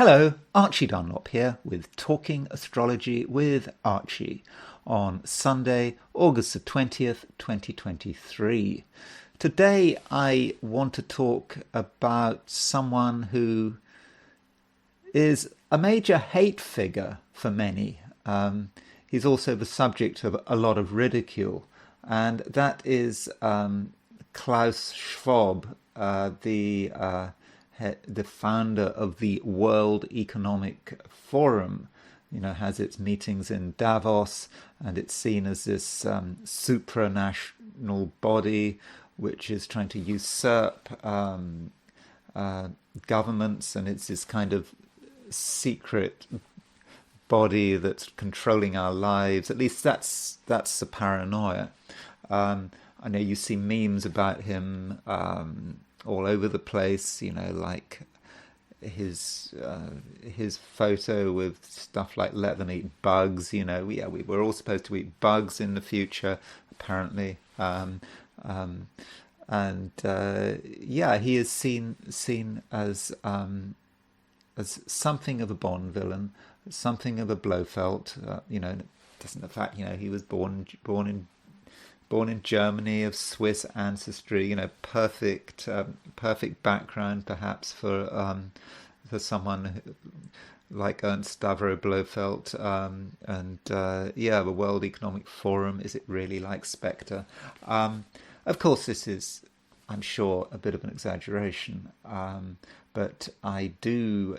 Hello, Archie Dunlop here with Talking Astrology with Archie on Sunday, August the 20th, 2023. Today I want to talk about someone who is a major hate figure for many. He's also the subject of a lot of ridicule, and that is Klaus Schwab, the founder of the World Economic Forum. Has its meetings in Davos, and it's seen as this supranational body which is trying to usurp governments, and it's this kind of secret body that's controlling our lives. At least that's the paranoia. I know you see memes about him all over the place. Like his photo with stuff like "let them eat bugs." We're all supposed to eat bugs in the future, apparently. He is seen as something of a Bond villain, something of a Blofeld. Doesn't the fact he was born in Germany of Swiss ancestry. Perfect background perhaps for someone like Ernst Stavro Blofeld. The World Economic Forum, is it really like Spectre? Of course, this is, I'm sure, a bit of an exaggeration, but I do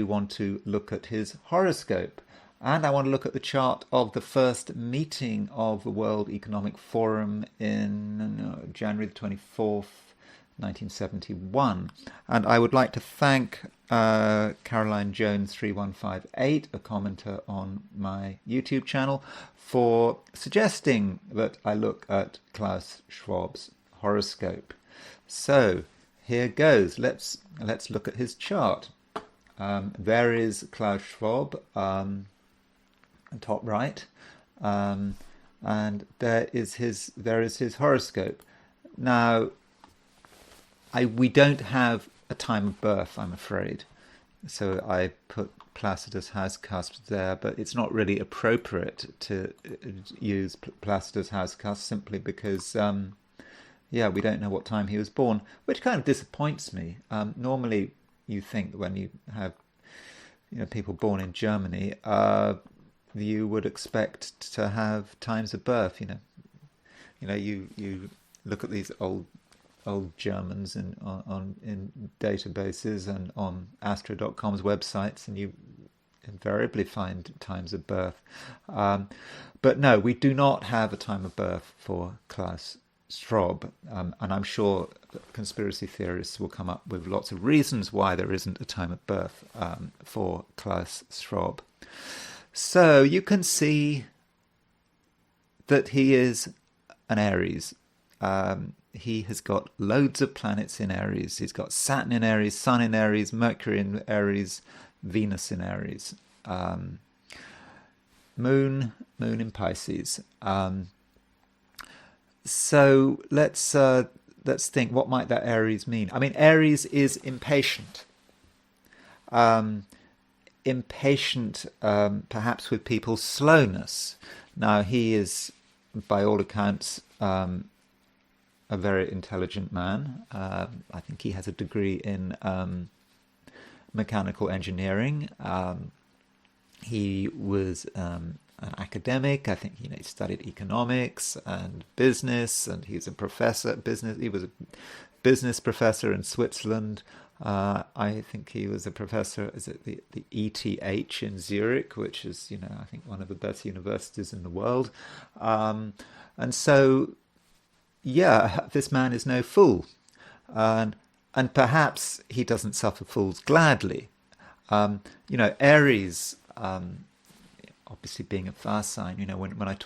want to look at his horoscope, and I want to look at the chart of the first meeting of the World Economic Forum in January the 24th, 1971. And I would like to thank Caroline Jones 3158, a commenter on my YouTube channel, for suggesting that I look at Klaus Schwab's horoscope. So here goes. Let's look at his chart. There is Klaus Schwab, top right, and there is his horoscope. Now, we don't have a time of birth, I'm afraid, so I put Placidus Housecast there, but it's not really appropriate to use Placidus Housecast simply because we don't know what time he was born, which kind of disappoints me. Normally you think that when you have people born in Germany, you would expect to have times of birth. You look at these old Germans in databases and on Astro.com's websites, and you invariably find times of birth. But no, we do not have a time of birth for Klaus Schwab, and I'm sure conspiracy theorists will come up with lots of reasons why there isn't a time of birth for Klaus Schwab. So you can see that he is an Aries. He has got loads of planets in Aries. He's got Saturn in Aries, Sun in Aries, Mercury in Aries, Venus in Aries, Moon in Pisces. So let's think, what might that Aries mean? I mean, Aries is impatient. Perhaps with people's slowness. Now, he is, by all accounts, a very intelligent man. I think he has a degree in mechanical engineering. He was an academic. I think he studied economics and business, and he's a professor at business. He was a business professor in Switzerland. I think he was a professor at the ETH in Zurich, which is, I think one of the best universities in the world. And so, this man is no fool. And perhaps he doesn't suffer fools gladly. Aries, obviously being a fire sign, when I've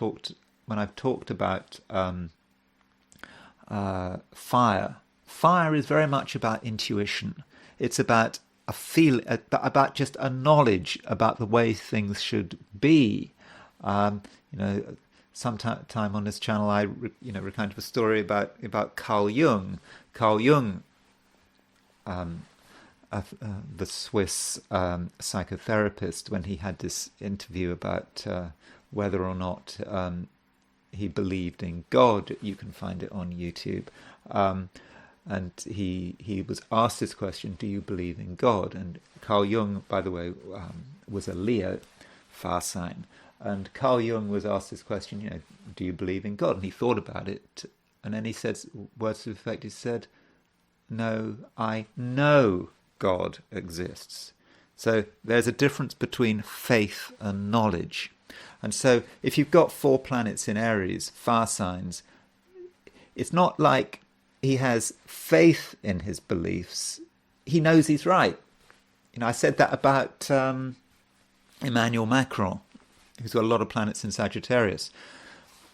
talked about fire is very much about intuition. It's about about just a knowledge about the way things should be. Sometime on this channel, I recounted a story about Carl Jung. Carl Jung the Swiss psychotherapist, when he had this interview about whether or not he believed in God. You can find it on YouTube. And he was asked this question: do you believe in God? And Carl Jung, by the way, was a Leo, fire sign. And Carl Jung was asked this question, do you believe in God? And he thought about it, and then he said words to the effect, he said, no, I know God exists. So there's a difference between faith and knowledge. And so if you've got 4 planets in Aries, fire signs, it's not like he has faith in his beliefs. He knows he's right. I said that about Emmanuel Macron, who's got a lot of planets in Sagittarius.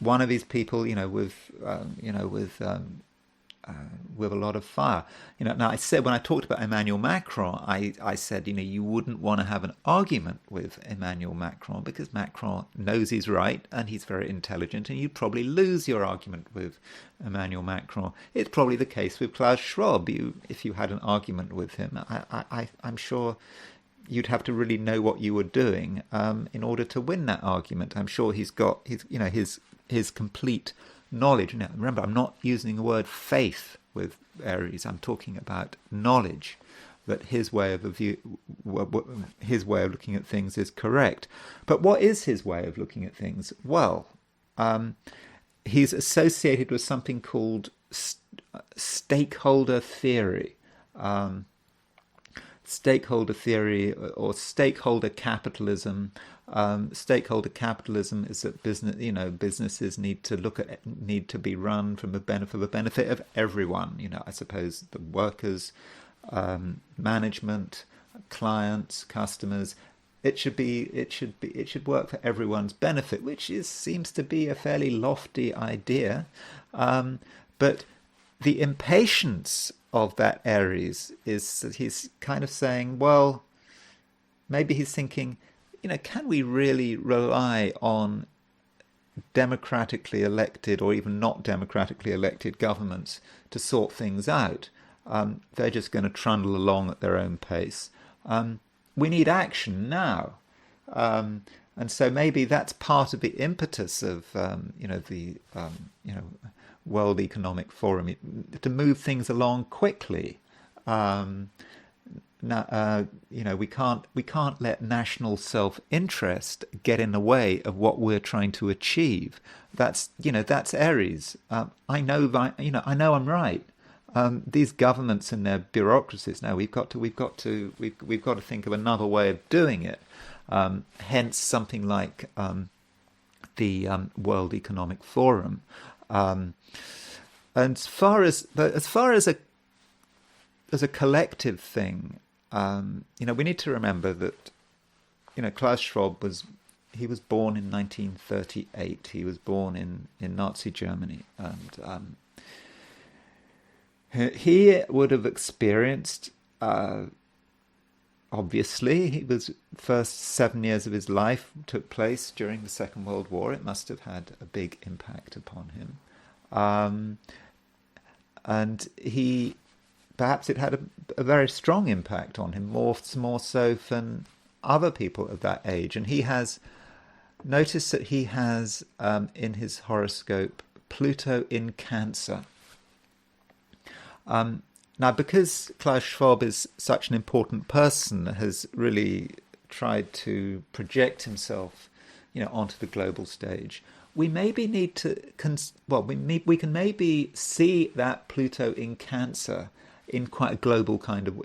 One of these people, with a lot of fire. Now I said, when I talked about Emmanuel Macron, I said, you wouldn't want to have an argument with Emmanuel Macron because Macron knows he's right and he's very intelligent, and you'd probably lose your argument with Emmanuel Macron. It's probably the case with Klaus Schwab. If you had an argument with him, I'm sure you'd have to really know what you were doing in order to win that argument. I'm sure he's got his complete knowledge. Now, remember, I'm not using the word faith with Aries. I'm talking about knowledge, that his way of looking at things is correct. But what is his way of looking at things? Well, he's associated with something called stakeholder theory. Stakeholder theory or stakeholder capitalism. Stakeholder capitalism is that businesses need to be run for the benefit of everyone. I suppose the workers, management, clients, customers. It should work for everyone's benefit, which seems to be a fairly lofty idea, but the impatience of that Aries is that he's kind of saying, well, maybe he's thinking, can we really rely on democratically elected or even not democratically elected governments to sort things out? They're just going to trundle along at their own pace. We need action now. And so maybe that's part of the impetus of, the World Economic Forum, to move things along quickly. Now, we can't let national self-interest get in the way of what we're trying to achieve. That's Aries. I know I'm right. These governments and their bureaucracies. Now we've got to think of another way of doing it. Hence, something like the World Economic Forum. And as far as a collective thing, we need to remember that Klaus Schwab was born in 1938. He was born in Nazi Germany, and he would have experienced. Obviously, his first 7 years of his life took place during the Second World War. It must have had a big impact upon him. And perhaps it had a very strong impact on him, more so than other people of that age. And he has noticed that he has, in his horoscope, Pluto in Cancer. Now, because Klaus Schwab is such an important person, has really tried to project himself, onto the global stage, we maybe need to, we can maybe see that Pluto in Cancer in quite a global kind of,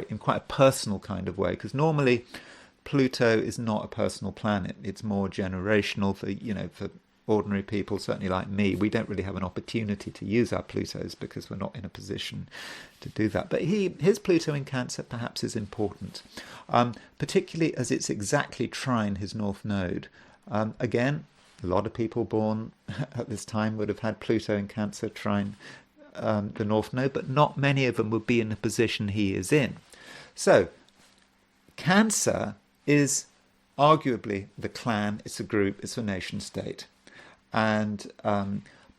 in quite a personal kind of way, because normally Pluto is not a personal planet. It's more generational for ordinary people, certainly like me. We don't really have an opportunity to use our Plutos because we're not in a position to do that. But his Pluto in Cancer perhaps is important, particularly as it's exactly trine his North Node. Again, a lot of people born at this time would have had Pluto in Cancer trine the North Node, but not many of them would be in the position he is in. So, Cancer is arguably the clan, it's a group, it's a nation state. And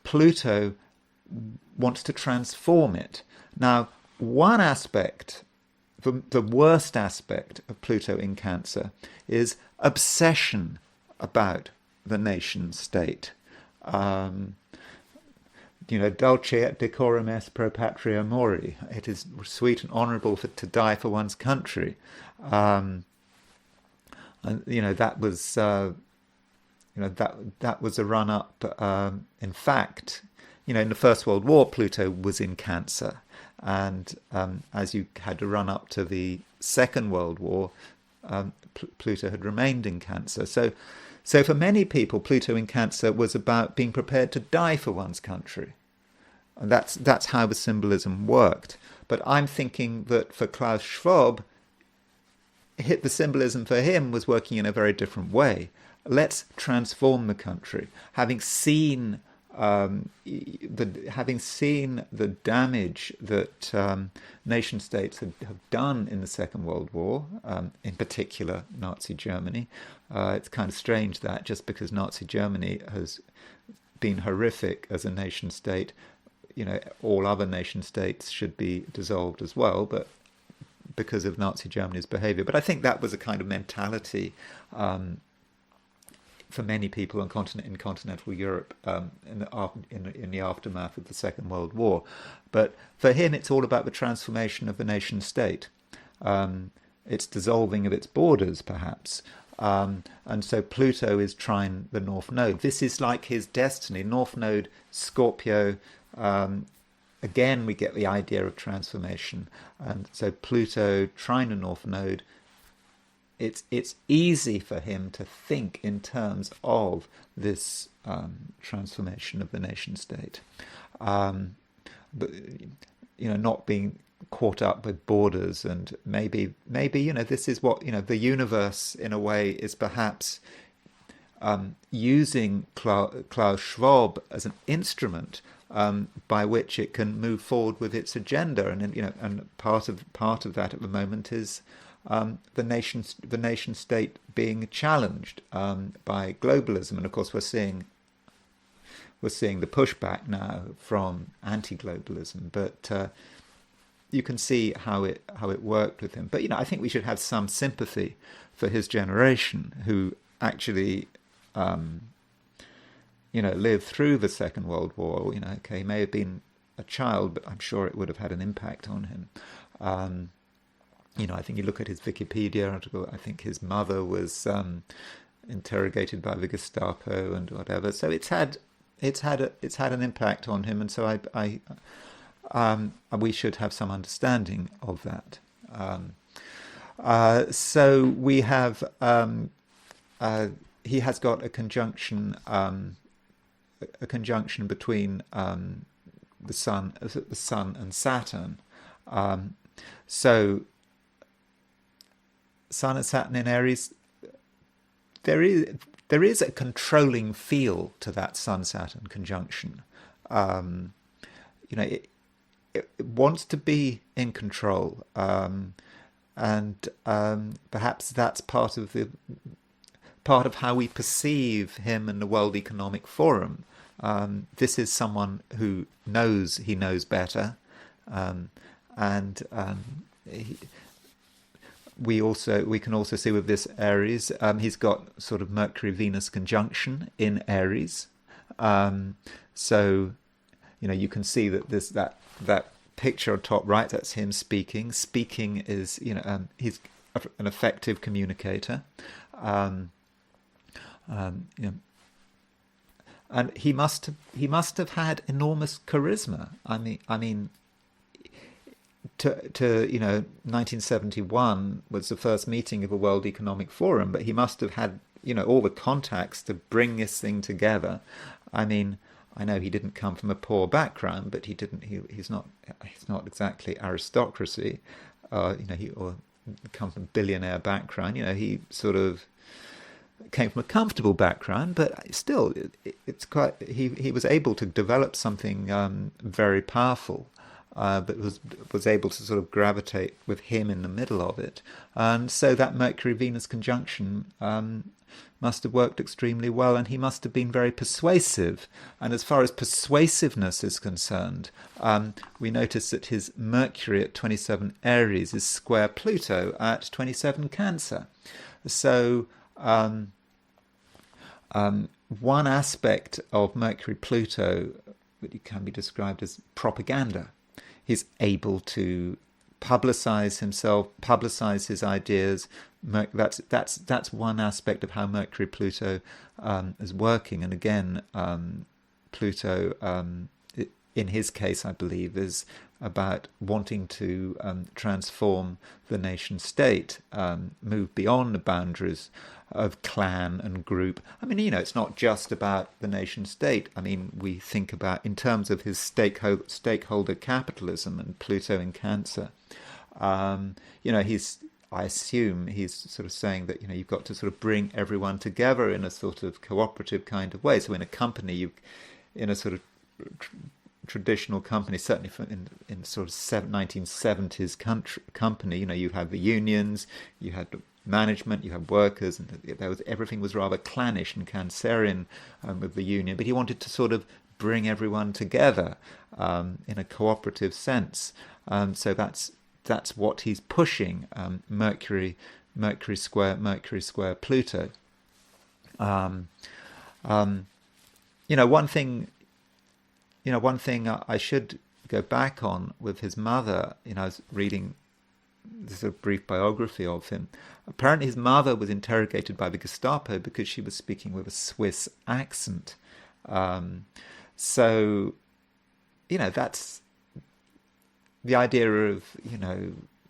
Pluto wants to transform it. Now, one aspect the worst aspect of Pluto in Cancer is obsession about the nation state. Dulce et decorum est pro patria mori. It is sweet and honourable to die for one's country. And that was that was a run up. In fact, in the First World War, Pluto was in Cancer, and as you had to run up to the Second World War, Pluto had remained in Cancer. So for many people, Pluto in Cancer was about being prepared to die for one's country. And that's how the symbolism worked. But I'm thinking that for Klaus Schwab, the symbolism for him was working in a very different way. Let's transform the country. Having seen the damage that nation states have done in the Second World War, in particular Nazi Germany, it's kind of strange that just because Nazi Germany has been horrific as a nation state, all other nation states should be dissolved as well, but because of Nazi Germany's behavior. But I think that was a kind of mentality for many people in continental Europe in the aftermath of the Second World War. But for him, it's all about the transformation of the nation state. It's dissolving of its borders, perhaps. And so Pluto is trine the North Node. This is like his destiny. North Node, Scorpio. Again, we get the idea of transformation. And so Pluto trine the North Node. It's easy for him to think in terms of this transformation of the nation state, but not being caught up with borders, and maybe this is what the universe in a way is perhaps using Klaus Schwab as an instrument by which it can move forward with its agenda, and part of that at the moment is the nation state being challenged by globalism, and of course we're seeing the pushback now from anti-globalism. But you can see how it worked with him. But I think we should have some sympathy for his generation, who actually lived through the Second World War. He may have been a child, but I'm sure it would have had an impact on him. I think you look at his Wikipedia article, I think his mother was interrogated by the Gestapo and whatever. So it's had an impact on him, and so we should have some understanding of that. So we have he has got a conjunction between the Sun and Saturn. So Sun and Saturn in Aries, there is a controlling feel to that Sun-Saturn conjunction. It wants to be in control, and perhaps that's part of how we perceive him in the World Economic Forum. This is someone who knows he knows better, and we can also see with this Aries, he's got sort of Mercury-Venus conjunction in Aries. So you can see that that picture on top right, that's him speaking. Speaking is he's an effective communicator. And he must have had enormous charisma. I mean, to 1971 was the first meeting of the World Economic Forum, but he must have had all the contacts to bring this thing together. I mean, I know he didn't come from a poor background, but he's not exactly aristocracy. He come from a billionaire background. He sort of came from a comfortable background, but still, it's quite. He was able to develop something very powerful, but was able to sort of gravitate with him in the middle of it, and so that Mercury-Venus conjunction worked extremely well, and he must have been very persuasive. And as far as persuasiveness is concerned, we notice that his Mercury at 27 Aries is square Pluto at 27 Cancer. So one aspect of Mercury-Pluto that can be described as propaganda. He's able to publicize himself, publicize his ideas. That's one aspect of how Mercury-Pluto is working. And again, Pluto, in his case, I believe, is about wanting to transform the nation state, move beyond the boundaries of clan and group. I mean, it's not just about the nation state. I mean, we think about in terms of his stakeholder capitalism and Pluto in Cancer. I assume he's sort of saying that, you've got to sort of bring everyone together in a sort of cooperative kind of way. So in a company, in a sort of traditional company, certainly in sort of 1970s company, you have the unions, you had management, you have workers, and everything was rather clannish and Cancerian with the union. But he wanted to sort of bring everyone together in a cooperative sense. So that's what he's pushing. Mercury square Pluto. One thing I should go back on with his mother. I was reading this a brief biography of him. Apparently, his mother was interrogated by the Gestapo because she was speaking with a Swiss accent. So, that's the idea of,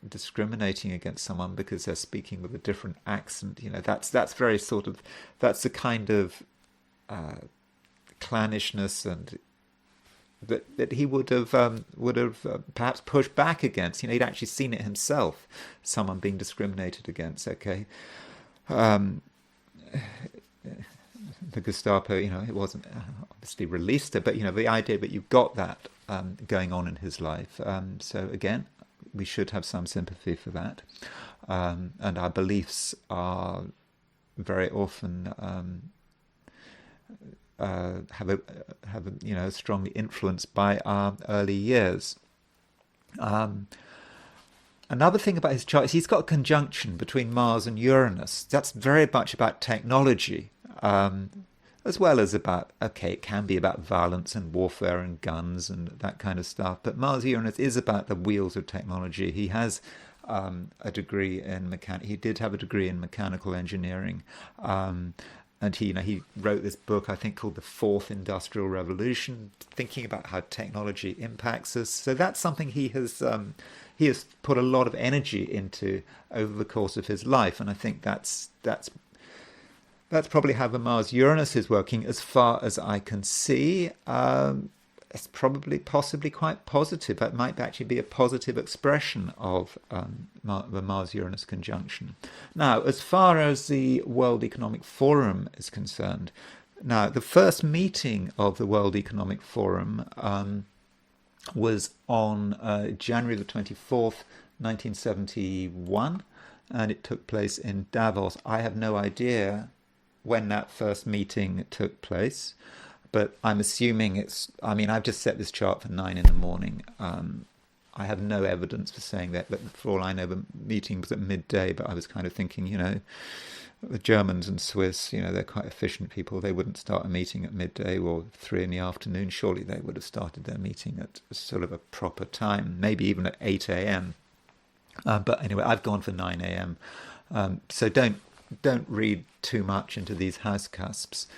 discriminating against someone because they're speaking with a different accent. That's very sort of, that's the kind of clannishness and that he would have perhaps pushed back against. He'd actually seen it himself, someone being discriminated against. Okay, the Gestapo, it wasn't obviously released it, but the idea that you've got that going on in his life. So again, we should have some sympathy for that, and our beliefs are very often strongly influenced by our early years. Another thing about his chart is he's got a conjunction between Mars and Uranus. That's very much about technology, as well as about, it can be about violence and warfare and guns and that kind of stuff. But Mars-Uranus is about the wheels of technology. He has a degree in he did have a degree in mechanical engineering. And he wrote this book, I think, called The Fourth Industrial Revolution, thinking about how technology impacts us. So that's something he has put a lot of energy into over the course of his life, and I think that's probably how the Mars-Uranus is working, as far as I can see. It's possibly quite positive. That might actually be a positive expression of the Mars-Uranus conjunction. Now, as far as the World Economic Forum is concerned, the first meeting of the World Economic Forum was on January the 24th, 1971, and it took place in Davos. I have no idea when that first meeting took place, but I'm assuming I've just set this chart for 9 in the morning. I have no evidence for saying that, but for all I know, the meeting was at midday, but I was kind of thinking, the Germans and Swiss, they're quite efficient people. They wouldn't start a meeting at midday or 3 in the afternoon. Surely they would have started their meeting at sort of a proper time, maybe even at 8 a.m. But anyway, I've gone for 9 a.m. So don't read too much into these house cusps.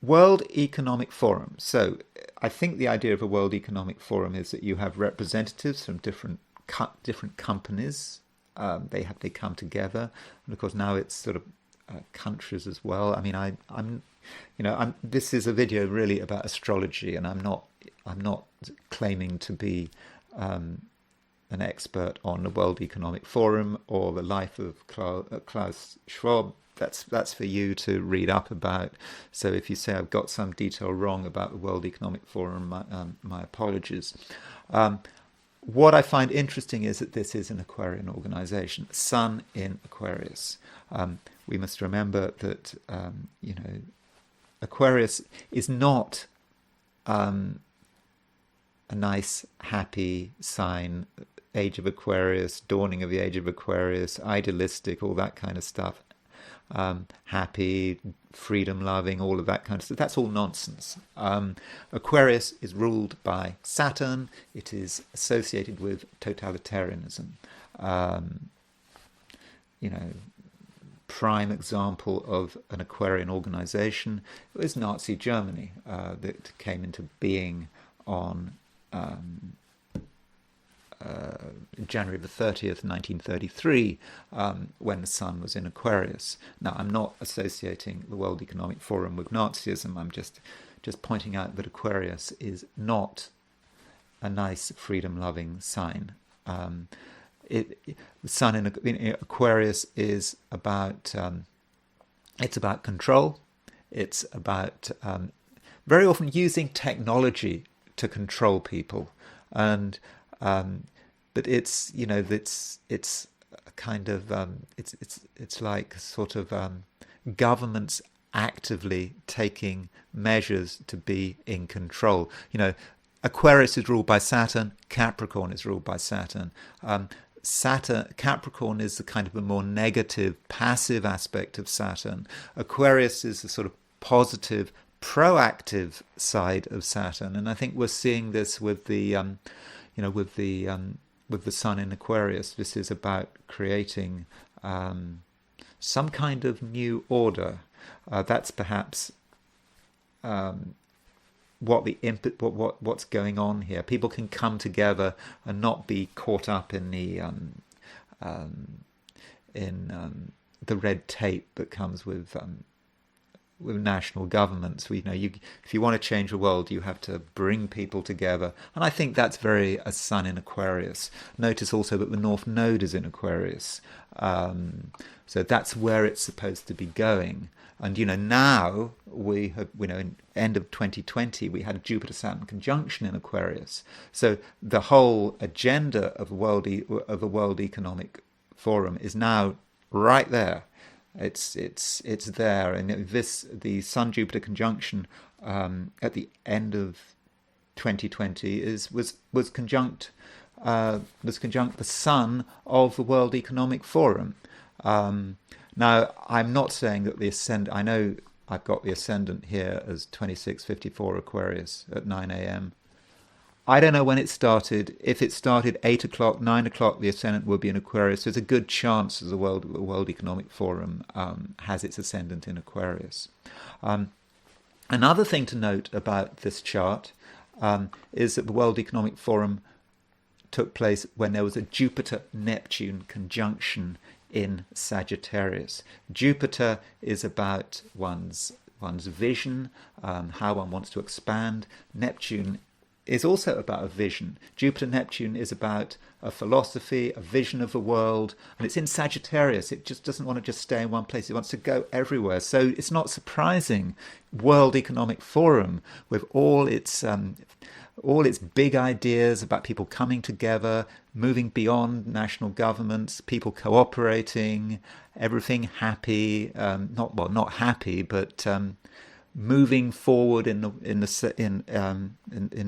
World Economic Forum. So I think the idea of a World Economic Forum is that you have representatives from different companies. They come together, and of course now it's sort of countries as well. I mean, this is a video really about astrology, and I'm not claiming to be an expert on the World Economic Forum or the life of Klaus Schwab. That's for you to read up about. So if you say I've got some detail wrong about the World Economic Forum, my apologies. what I find interesting is that this is an Aquarian organization, Sun in Aquarius. We must remember that, Aquarius is not a nice, happy sign, age of Aquarius, dawning of the age of Aquarius, idealistic, all that kind of stuff. Happy, freedom-loving, all of that kind of stuff. That's all nonsense. Aquarius is ruled by Saturn. It is associated with totalitarianism. Prime example of an Aquarian organization was Nazi Germany, that came into being on January the 30th, 1933, when the Sun was in Aquarius. Now, I'm not associating the World Economic Forum with Nazism. I'm just pointing out that Aquarius is not a nice, freedom-loving sign. The Sun in Aquarius is about it's about control. It's about very often using technology to control people, and but it's it's a kind of it's like sort of governments actively taking measures to be in control. Aquarius is ruled by Saturn. Capricorn is ruled by Saturn. Capricorn is the kind of a more negative, passive aspect of Saturn. Aquarius is the sort of positive, proactive side of Saturn, and I think we're seeing this with the with the Sun in Aquarius. This is about creating some kind of new order. That's perhaps what's going on here. People can come together and not be caught up in the red tape that comes with national governments. If you want to change the world, you have to bring people together, and I think that's very a Sun in Aquarius. Notice also that the North Node is in Aquarius, so that's where it's supposed to be going. And now we have, in end of 2020, we had a Jupiter-Saturn conjunction in Aquarius. So the whole agenda of a World Economic Forum is now right there. It's there, and the Sun-Jupiter conjunction at the end of 2020 was conjunct the Sun of the World Economic Forum. Now, I'm not saying that the ascendant. I know I've got the ascendant here as 2654 Aquarius at 9 a.m. I don't know when it started. If it started 8 o'clock, 9 o'clock, the ascendant will be in Aquarius. There's a good chance that the World Economic Forum has its ascendant in Aquarius. Another thing to note about this chart is that the World Economic Forum took place when there was a Jupiter-Neptune conjunction in Sagittarius. Jupiter is about one's vision, how one wants to expand. Neptune is also about a vision. Jupiter-Neptune is about a philosophy, a vision of the world, and it's in Sagittarius. It just doesn't want to just stay in one place. It wants to go everywhere. So it's not surprising World Economic Forum, with all its big ideas about people coming together, moving beyond national governments, people cooperating, everything happy, not happy, but moving forward in the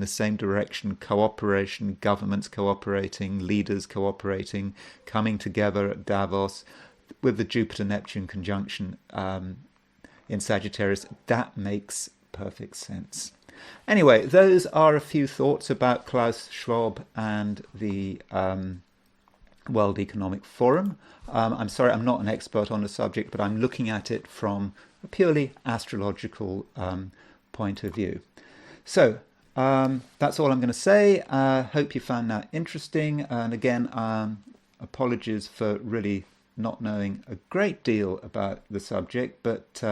same direction, cooperation, governments cooperating, leaders cooperating, coming together at Davos with the Jupiter-Neptune conjunction in Sagittarius. That makes perfect sense. Anyway, those are a few thoughts about Klaus Schwab and the World Economic Forum. I'm sorry, I'm not an expert on the subject, but I'm looking at it from a purely astrological point of view. So that's all I'm going to say. Hope you found that interesting. And again, apologies for really not knowing a great deal about the subject, but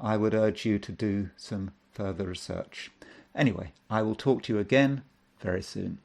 I would urge you to do some further research. Anyway, I will talk to you again very soon.